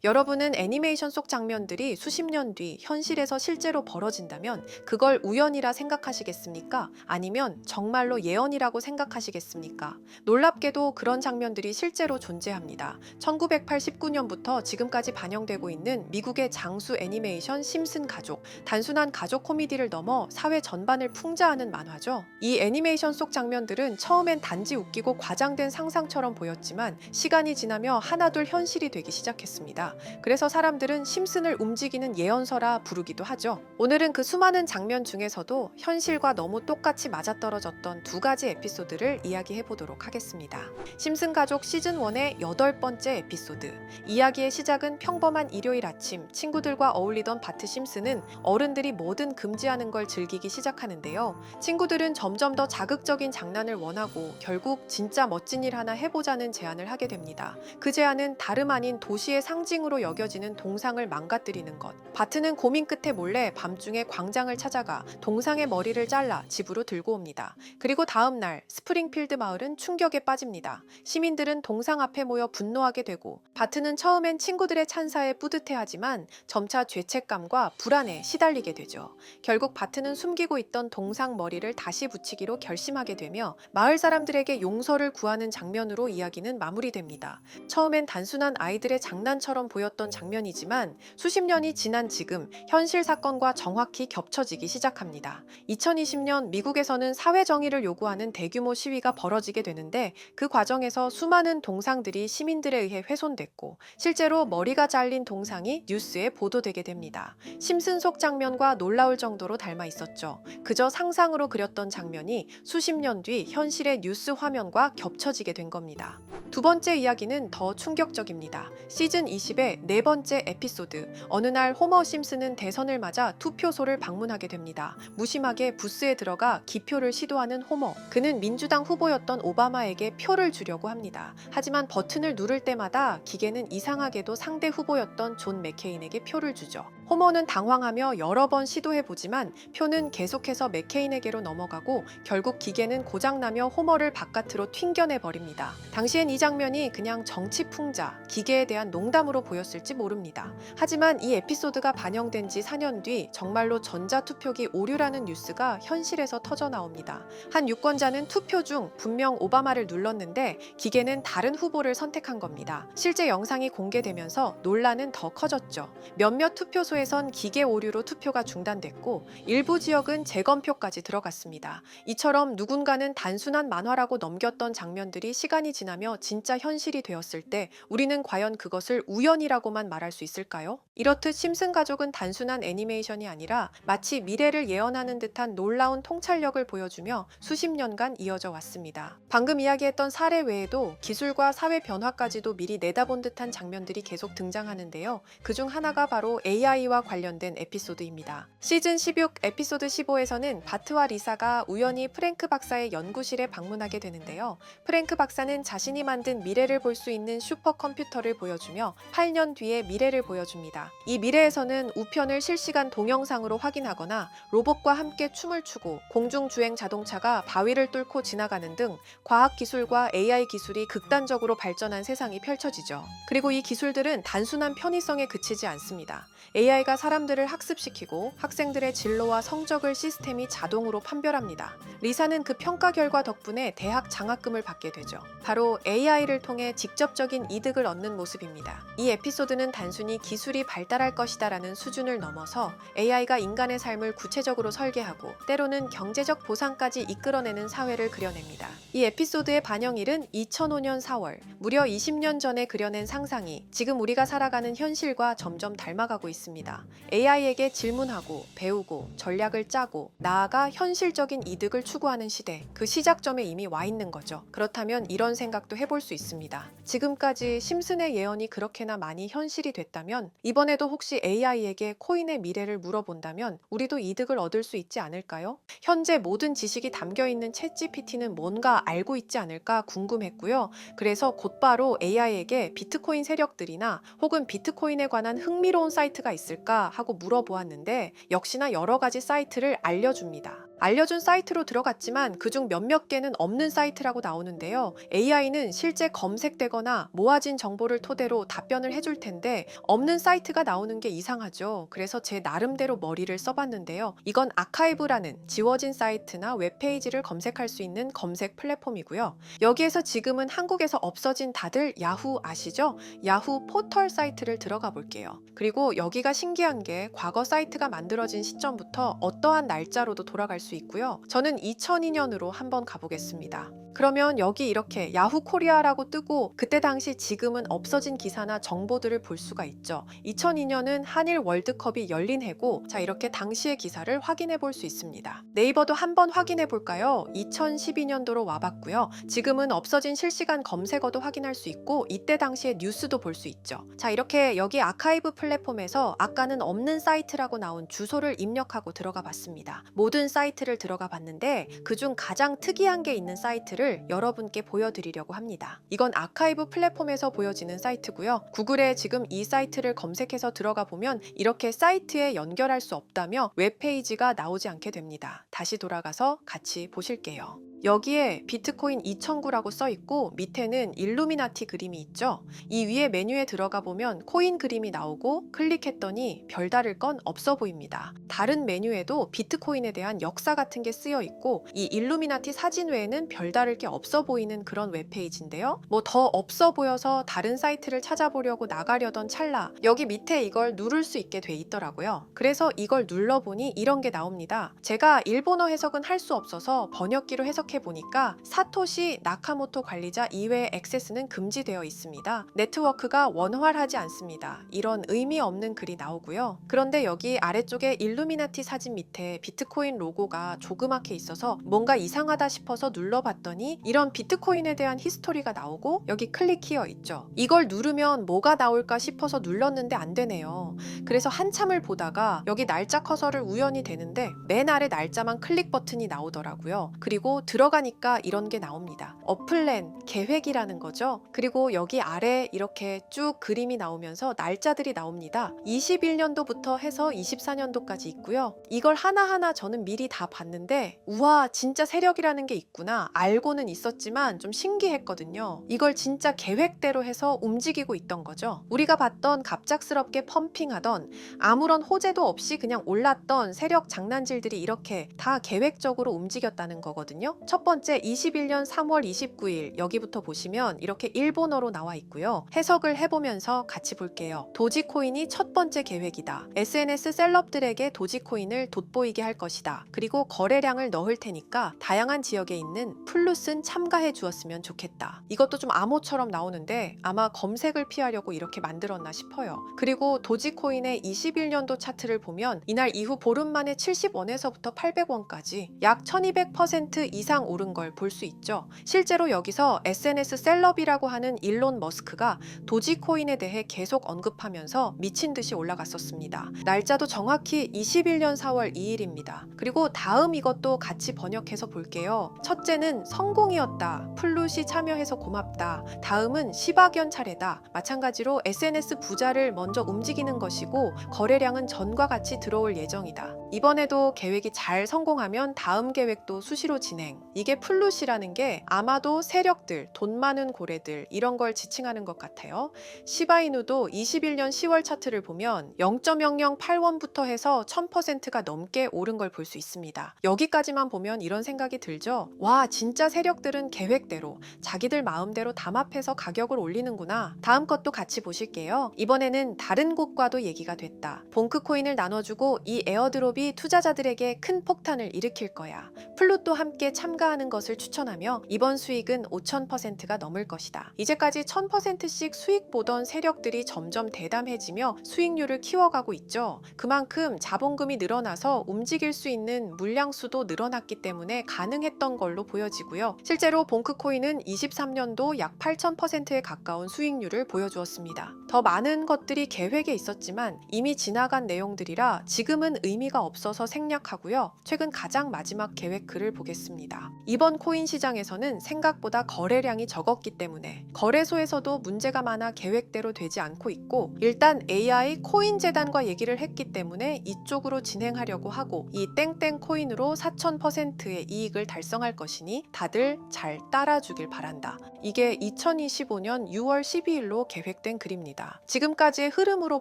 여러분은 애니메이션 속 장면들이 수십 년 뒤 현실에서 실제로 벌어진다면 그걸 우연이라 생각하시겠습니까? 아니면 정말로 예언이라고 생각하시겠습니까? 놀랍게도 그런 장면들이 실제로 존재합니다. 1989년부터 지금까지 반영되고 있는 미국의 장수 애니메이션 심슨 가족. 단순한 가족 코미디를 넘어 사회 전반을 풍자하는 만화죠. 이 애니메이션 속 장면들은 처음엔 단지 웃기고 과장된 상상처럼 보였지만 시간이 지나며 하나둘 현실이 되기 시작했습니다. 그래서 사람들은 심슨을 움직이는 예언서라 부르기도 하죠. 오늘은 그 수많은 장면 중에서도 현실과 너무 똑같이 맞아떨어졌던 두 가지 에피소드를 이야기해 보도록 하겠습니다. 심슨 가족 시즌 1의 8번째 에피소드. 이야기의 시작은 평범한 일요일 아침, 친구들과 어울리던 바트 심슨은 어른들이 뭐든 금지하는 걸 즐기기 시작하는데요. 친구들은 점점 더 자극적인 장난을 원하고 결국 진짜 멋진 일 하나 해보자는 제안을 하게 됩니다. 그 제안은 다름 아닌 도시의 상징으로 여겨지는 동상을 망가뜨리는 것. 바트는 고민 끝에 몰래 밤중에 광장을 찾아가 동상의 머리를 잘라 집으로 들고 옵니다. 그리고 다음 날 스프링필드 마을은 충격에 빠집니다. 시민들은 동상 앞에 모여 분노하게 되고 바트는 처음엔 친구들의 찬사에 뿌듯해하지만 점차 죄책감과 불안에 시달리게 되죠. 결국 바트는 숨기고 있던 동상 머리를 다시 붙이기로 결심하게 되며 마을 사람들에게 용서를 구하는 장면으로 이야기는 마무리됩니다. 처음엔 단순한 아이들의 장난처럼 보였던 장면이지만 수십 년이 지난 지금 현실 사건과 정확히 겹쳐지기 시작합니다. 2020년 미국에서는 사회 정의를 요구하는 대규모 시위가 벌어지게 되는데 그 과정에서 수많은 동상들이 시민들에 의해 훼손됐고 실제로 머리가 잘린 동상이 뉴스에 보도되게 됩니다. 심슨 속 장면과 놀라울 정도로 닮아 있었죠. 그저 상상으로 그렸던 장면이 수십 년 뒤 현실의 뉴스 화면과 겹쳐지게 된 겁니다. 두 번째 이야기는 더 충격적입니다. 시즌 20의 네 번째 에피소드. 어느 날 호머 심슨은 대선을 맞아 투표소를 방문하게 됩니다. 무심하게 부스에 들어가 기표를 시도하는 호머. 그는 민주당 후보였던 오바마에게 표를 주려고 합니다. 하지만 버튼을 누를 때마다 기계는 이상하게도 상대 후보였던 존 맥케인에게 표를 주죠. 호머는 당황하며 여러 번 시도해보지만 표는 계속해서 맥케인에게로 넘어가고 결국 기계는 고장나며 호머를 바깥으로 튕겨내버립니다. 당시엔 이 장면이 그냥 정치 풍자, 기계에 대한 농담으로 보였을지 모릅니다. 하지만 이 에피소드가 반영된 지 4년 뒤 정말로 전자투표기 오류라는 뉴스가 현실에서 터져나옵니다. 한 유권자는 투표 중 분명 오바마를 눌렀는데 기계는 다른 후보를 선택한 겁니다. 실제 영상이 공개되면서 논란은 더 커졌죠. 몇몇 투표소에선 기계 오류로 투표가 중단됐고 일부 지역은 재검표까지 들어갔습니다. 이처럼 누군가는 단순한 만화라고 넘겼던 장면들이 시간이 지나며 진짜 현실이 되었을 때 우리는 과연 그것을 우연이라고만 말할 수 있을까요? 이렇듯 심슨 가족은 단순한 애니메이션이 아니라 마치 미래를 예언하는 듯한 놀라운 통찰력을 보여주며 수십 년간 이어져 왔습니다. 방금 이야기했던 사례 외에도 기술과 사회 변화까지도 미리 내다본 듯한 장면들이 계속 등장하는데요. 그중 하나가 바로 AI와 관련된 에피소드입니다. 시즌 16 에피소드 15에서는 바트와 리사가 우연히 프랭크 박사의 연구실에 방문하게 되는데요. 프랭크 박사는 자신이 만든 미래를 볼 수 있는 슈퍼컴퓨터를 보여주며 8년 뒤의 미래를 보여줍니다. 이 미래에서는 우편을 실시간 동영상으로 확인하거나 로봇과 함께 춤을 추고 공중주행 자동차가 바위를 뚫고 지나가는 등 과학기술과 AI 기술이 극단적으로 발전한 세상이 펼쳐지죠. 그리고 이 기술들은 단순한 편의성에 그치지 않습니다. AI가 사람들을 학습시키고 학생들의 진로와 성적을 시스템이 자동으로 판별합니다. 리사는 그 평가 결과 덕분에 대학 장학금을 받게 되죠. 바로 AI를 통해 직접적인 이득을 얻는 모습입니다. 이 에피소드는 단순히 기술이 발달할 것이다라는 수준을 넘어서 AI가 인간의 삶을 구체적으로 설계하고 때로는 경제적 보상까지 이끌어내는 사회를 그려냅니다. 이 에피소드의 반영일은 2005년 4월, 무려 20년 전에 그려낸 상상이 지금 우리가 살아가는 현실과 점점 닮아가고 있습니다. AI에게 질문하고 배우고 전략을 짜고 나아가 현실적인 이득을 추구하는 시대, 그 시작점에 이미 와 있는 거죠. 그렇다면 이런 생각도 해볼 수 있습니다. 지금까지 심슨의 예언이 그렇게나 많이 현실이 됐다면 이번에도 혹시 AI에게 코인의 미래를 물어본다면 우리도 이득을 얻을 수 있지 않을까요? 현재 모든 지식이 담겨있는 챗GPT는 뭔가 알고 있지 않을까 궁금했고요. 그래서 곧바로 AI에게 비트코인 세력들이나 혹은 비트코인에 관한 흥미로운 사이트가 있을까 하고 물어보았는데 역시나 여러 가지 사이트를 알려줍니다. 알려준 사이트로 들어갔지만 그중 몇몇 개는 없는 사이트라고 나오는데요. AI는 실제 검색되거나 모아진 정보를 토대로 답변을 해줄 텐데 없는 사이트가 나오는 게 이상하죠. 그래서 제 나름대로 머리를 써봤는데요. 이건 아카이브라는 지워진 사이트나 웹페이지를 검색할 수 있는 검색 플랫폼이고요. 여기에서 지금은 한국에서 없어진 다들 야후 아시죠? 야후 포털 사이트를 들어가 볼게요. 그리고 여기가 신기한 게 과거 사이트가 만들어진 시점부터 어떠한 날짜로도 돌아갈 수 있고요. 저는 2002년으로 한번 가보겠습니다. 그러면 여기 이렇게 야후 코리아라고 뜨고 그때 당시 지금은 없어진 기사나 정보들을 볼 수가 있죠. 2002년은 한일 월드컵이 열린 해고 자 이렇게 당시의 기사를 확인해 볼 수 있습니다. 네이버도 한번 확인해 볼까요? 2012년도로 와봤고요. 지금은 없어진 실시간 검색어도 확인할 수 있고 이때 당시의 뉴스도 볼 수 있죠. 자 이렇게 여기 아카이브 플랫폼에서 아까는 없는 사이트라고 나온 주소를 입력하고 들어가 봤습니다. 모든 사이트를 들어가 봤는데 그중 가장 특이한 게 있는 사이트를 여러분께 보여드리려고 합니다. 이건 아카이브 플랫폼에서 보여지는 사이트고요. 구글에 지금 이 사이트를 검색해서 들어가 보면 이렇게 사이트에 연결할 수 없다며 웹페이지가 나오지 않게 됩니다. 다시 돌아가서 같이 보실게요. 여기에 비트코인 2009라고 써 있고 밑에는 일루미나티 그림이 있죠. 이 위에 메뉴에 들어가 보면 코인 그림이 나오고 클릭했더니 별다를 건 없어 보입니다. 다른 메뉴에도 비트코인에 대한 역사 같은 게 쓰여 있고 이 일루미나티 사진 외에는 별다를 게 없어 보이는 그런 웹페이지인데요. 뭐 더 없어 보여서 다른 사이트를 찾아보려고 나가려던 찰나 여기 밑에 이걸 누를 수 있게 돼 있더라고요. 그래서 이걸 눌러보니 이런 게 나옵니다. 제가 일본어 해석은 할 수 없어서 번역기로 해보니까 사토시 나카모토 관리자 이외의 액세스는 금지되어 있습니다. 네트워크가 원활하지 않습니다. 이런 의미 없는 글이 나오고요. 그런데 여기 아래쪽에 일루미나티 사진 밑에 비트코인 로고가 조그맣게 있어서 뭔가 이상하다 싶어서 눌러봤더니 이런 비트코인에 대한 히스토리가 나오고 여기 클릭 히어 있죠. 이걸 누르면 뭐가 나올까 싶어서 눌렀는데 안 되네요. 그래서 한참을 보다가 여기 날짜 커서를 우연히 되는데 맨 아래 날짜만 클릭 버튼이 나오더라고요. 그리고 들어가니까 이런 게 나옵니다. 어플랜, 계획이라는 거죠. 그리고 여기 아래 이렇게 쭉 그림이 나오면서 날짜들이 나옵니다. 21년도부터 해서 24년도까지 있고요. 이걸 하나하나 저는 미리 다 봤는데 우와 진짜 세력이라는 게 있구나 알고는 있었지만 좀 신기했거든요. 이걸 진짜 계획대로 해서 움직이고 있던 거죠. 우리가 봤던 갑작스럽게 펌핑하던 아무런 호재도 없이 그냥 올랐던 세력 장난질들이 이렇게 다 계획적으로 움직였다는 거거든요. 첫 번째 21년 3월 29일 여기부터 보시면 이렇게 일본어로 나와 있고요. 해석을 해보면서 같이 볼게요. 도지코인이 첫 번째 계획이다. SNS 셀럽들에게 도지코인을 돋보이게 할 것이다. 그리고 거래량을 넣을 테니까 다양한 지역에 있는 플룻은 참가해 주었으면 좋겠다. 이것도 좀 암호처럼 나오는데 아마 검색을 피하려고 이렇게 만들었나 싶어요. 그리고 도지코인의 21년도 차트를 보면 이날 이후 보름 만에 70원에서부터 800원까지 약 1200% 이상 오른 걸 볼 수 있죠. 실제로 여기서 SNS 셀럽이라고 하는 일론 머스크가 도지코인에 대해 계속 언급하면서 미친 듯이 올라갔었습니다. 날짜도 정확히 21년 4월 2일입니다. 그리고 다음 이것도 같이 번역해서 볼게요. 첫째는 성공이었다. 플룻이 참여해서 고맙다. 다음은 시바견 차례다. 마찬가지로 SNS 부자를 먼저 움직이는 것이고 거래량은 전과 같이 들어올 예정이다. 이번에도 계획이 잘 성공하면 다음 계획도 수시로 진행. 이게 플룻이라는 게 아마도 세력들, 돈 많은 고래들 이런 걸 지칭하는 것 같아요. 시바이누도 21년 10월 차트를 보면 0.008원부터 해서 1000%가 넘게 오른 걸 볼 수 있습니다. 여기까지만 보면 이런 생각이 들죠. 와 진짜 세력들은 계획대로 자기들 마음대로 담합해서 가격을 올리는구나. 다음 것도 같이 보실게요. 이번에는 다른 곳과도 얘기가 됐다. 봉크코인을 나눠주고 이 에어드롭이 투자자들에게 큰 폭탄을 일으킬 거야. 플룻도 함께 참가하는 것을 추천하며 이번 수익은 5000%가 넘을 것이다. 이제까지 1000%씩 수익 보던 세력들이 점점 대담해지며 수익률을 키워가고 있죠. 그만큼 자본금이 늘어나서 움직일 수 있는 물량수도 늘어났기 때문에 가능했던 걸로 보여지고요. 실제로 봉크코인은 23년도 약 8000%에 가까운 수익률을 보여주었습니다. 더 많은 것들이 계획에 있었지만 이미 지나간 내용들이라 지금은 의미가 없어서 생략하고요. 최근 가장 마지막 계획 글을 보겠습니다. 있습니다. 이번 코인 시장에서는 생각보다 거래량이 적었기 때문에 거래소에서도 문제가 많아 계획대로 되지 않고 있고, 일단 AI 코인 재단과 얘기를 했기 때문에 이쪽으로 진행하려고 하고, 이 땡땡 코인으로 4000%의 이익을 달성할 것이니 다들 잘 따라주길 바란다. 이게 2025년 6월 12일로 계획된 글입니다. 지금까지의 흐름으로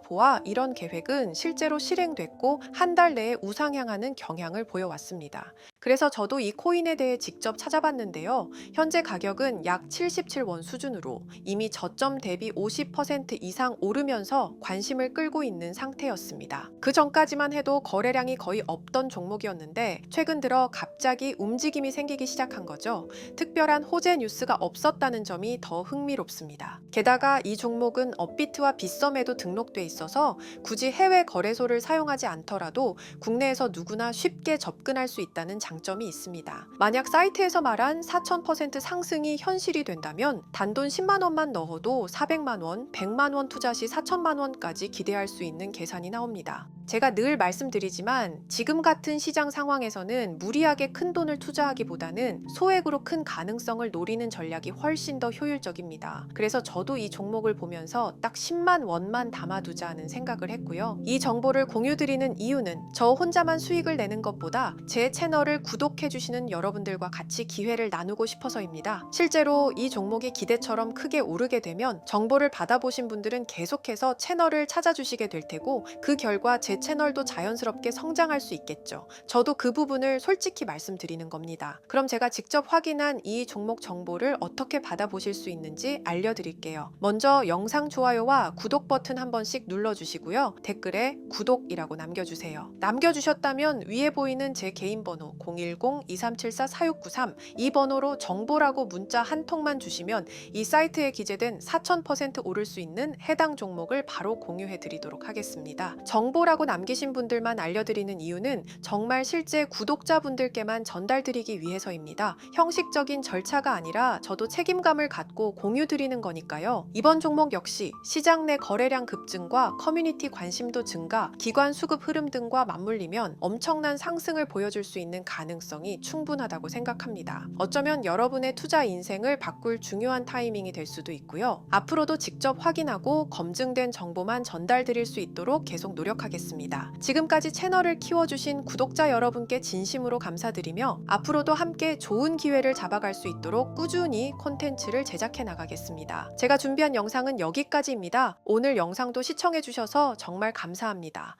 보아 이런 계획은 실제로 실행됐고 한 달 내에 우상향하는 경향을 보여왔습니다. 그래서 저도 이 코인에 대해 직접 찾아봤는데요. 현재 가격은 약 77원 수준으로 이미 저점 대비 50% 이상 오르면서 관심을 끌고 있는 상태였습니다. 그 전까지만 해도 거래량이 거의 없던 종목이었는데 최근 들어 갑자기 움직임이 생기기 시작한 거죠. 특별한 호재 뉴스가 없었다는 점이 더 흥미롭습니다. 게다가 이 종목은 업비트와 빗썸에도 등록돼 있어서 굳이 해외 거래소를 사용하지 않더라도 국내에서 누구나 쉽게 접근할 수 있다는 장점이 있습니다. 만약 사이트에서 말한 4000% 상승이 현실이 된다면 단돈 10만 원만 넣어도 400만 원, 100만 원 투자 시 4천만 원까지 기대할 수 있는 계산이 나옵니다. 제가 늘 말씀드리지만 지금 같은 시장 상황에서는 무리하게 큰 돈을 투자하기보다는 소액으로 큰 가능성을 노리는 전략이 훨씬 더 효율적입니다. 그래서 저도 이 종목을 보면서 딱 10만 원만 담아두자는 생각을 했고요. 이 정보를 공유드리는 이유는 저 혼자만 수익을 내는 것보다 제 채널을 구독해주시는 여러분들과 같이 기회를 나누고 싶어서입니다. 실제로 이 종목이 기대처럼 크게 오르게 되면 정보를 받아보신 분들은 계속해서 채널을 찾아주시게 될 테고, 그 결과 제 채널도 자연스럽게 성장할 수 있겠죠. 저도 그 부분을 솔직히 말씀드리는 겁니다. 그럼 제가 직접 확인한 이 종목 정보를 어떻게 받아보실 수 있는지 알려드릴게요. 먼저 영상 좋아요와 구독 버튼 한 번씩 눌러주시고요. 댓글에 구독이라고 남겨주세요. 남겨주셨다면 위에 보이는 제 개인 번호 010-2374-4693 이 번호로 정보라고 문자 한 통만 주시면 이 사이트에 기재된 4000% 오를 수 있는 해당 종목을 바로 공유해 드리도록 하겠습니다. 정보라고 남기신 분들만 알려드리는 이유는 정말 실제 구독자분들께만 전달드리기 위해서입니다. 형식적인 절차가 아니라 저도 책임감을 갖고 공유드리는 거니까요. 이번 종목 역시 시장 내 거래량 급증과 커뮤니티 관심도 증가, 기관 수급 흐름 등과 맞물리면 엄청난 상승을 보여줄 수 있는 가능성이 충분하다고 생각합니다. 어쩌면 여러분의 투자 인생을 바꿀 중요한 타이밍이 될 수도 있고요. 앞으로도 직접 확인하고 검증된 정보만 전달드릴 수 있도록 계속 노력하겠습니다. 지금까지 채널을 키워주신 구독자 여러분께 진심으로 감사드리며 앞으로도 함께 좋은 기회를 잡아갈 수 있도록 꾸준히 콘텐츠를 제작해 나가겠습니다. 제가 준비한 영상은 여기까지입니다. 오늘 영상도 시청해주셔서 정말 감사합니다.